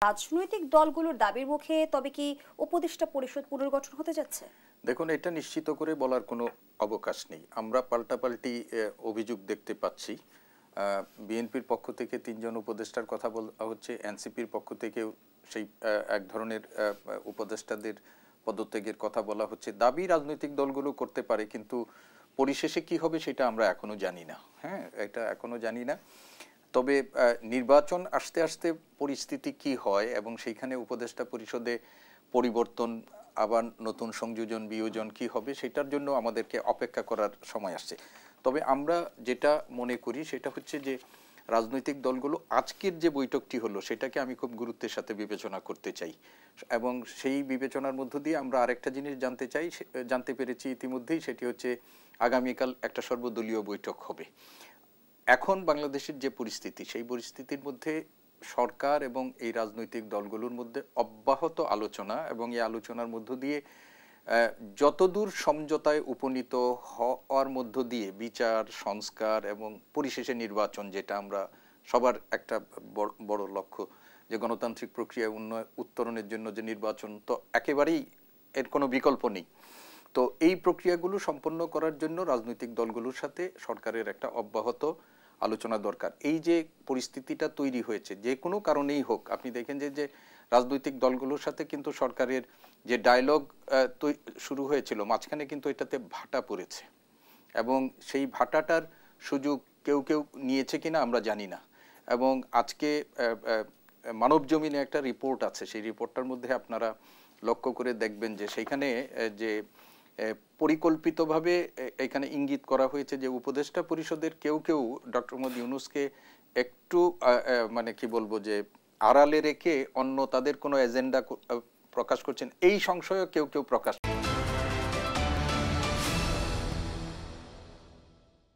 রাজনৈতিক দলগুলোর দাবির মুখে তবে কি উপদেষ্টা পরিষদ পুনর্গঠন হতে যাচ্ছে? দেখুন, এটা নিশ্চিত করে বলার কোনো অবকাশ নেই। আমরা পাল্টাপাল্টি অভিযোগ দেখতে পাচ্ছি। বিএনপির পক্ষ থেকে ৩ জন উপদেষ্টার কথা বলা হচ্ছে, এনসিপির পক্ষ থেকেও সেই এক ধরনের উপদেষ্টাদের পদত্যাগের কথা বলা হচ্ছে। দাবি রাজনৈতিক দলগুলো করতে পারে, কিন্তু পরিশেষে কি হবে সেটা আমরা এখনো জানি না। হ্যাঁ, এটা এখনো জানি না। তবে নির্বাচন আসতে আসতে পরিস্থিতি কি হয় এবং সেইখানে উপদেষ্টা পরিষদে পরিবর্তন, আবার নতুন সংযোজন বিয়োজন কি হবে সেটার জন্য আমাদেরকে অপেক্ষা করার সময় আসছে। তবে আমরা যেটা মনে করি সেটা হচ্ছে যে রাজনৈতিক দলগুলো আজকের যে বৈঠকটি হলো সেটাকে আমি খুব গুরুত্বের সাথে বিবেচনা করতে চাই, এবং সেই বিবেচনার মধ্য দিয়ে আমরা আরেকটা জিনিস জানতে পেরেছি ইতিমধ্যেই, সেটি হচ্ছে আগামীকাল একটা সর্বদলীয় বৈঠক হবে। এখন বাংলাদেশের যে পরিস্থিতি, সেই পরিস্থিতির মধ্যে সরকার এবং এই রাজনৈতিক দলগুলোর মধ্যে অব্যাহত আলোচনা, এবং এই আলোচনার মধ্য দিয়ে যতদূর সমঝোতায় উপনীত হওয়ার মধ্য দিয়ে বিচার, সংস্কার এবং পরিশেষে নির্বাচন, যেটা আমরা সবার একটা বড় লক্ষ্য, যে গণতান্ত্রিক প্রক্রিয়া উত্তরণের জন্য যে নির্বাচন, তো একেবারেই এর কোনো বিকল্প নেই। তো এই প্রক্রিয়াগুলো সম্পন্ন করার জন্য রাজনৈতিক দলগুলোর সাথে সরকারের একটা অব্যাহত আলোচনা দরকার। এই যে পরিস্থিতিটা তৈরি হয়েছে, যে কোনো কারণেই হোক, আপনি দেখেন যে রাজনৈতিক দলগুলোর সাথে কিন্তু সরকারের যে ডায়লগ শুরু হয়েছিল, মাঝখানে কিন্তু এটাতে ভাটা পড়েছে, এবং সেই ভাটাটার সুযোগ কেউ কেউ নিয়েছে কিনা আমরা জানি না। এবং আজকে মানব জমিনে একটা রিপোর্ট আছে, সেই রিপোর্টটার মধ্যে আপনারা লক্ষ্য করে দেখবেন যে সেইখানে যে পরিকল্পিতভাবে এখানে ইঙ্গিত করা হয়েছে যে উপদেষ্টা পরিষদের কেউ কেউ ডক্টর মোহাম্মদ ইউনূসকে একটু মানে কি বলবো, যে আড়ালে রেখে অন্য তাদের কোনো এজেন্ডা প্রকাশ করছেন, এই সংশয় কেউ কেউ প্রকাশ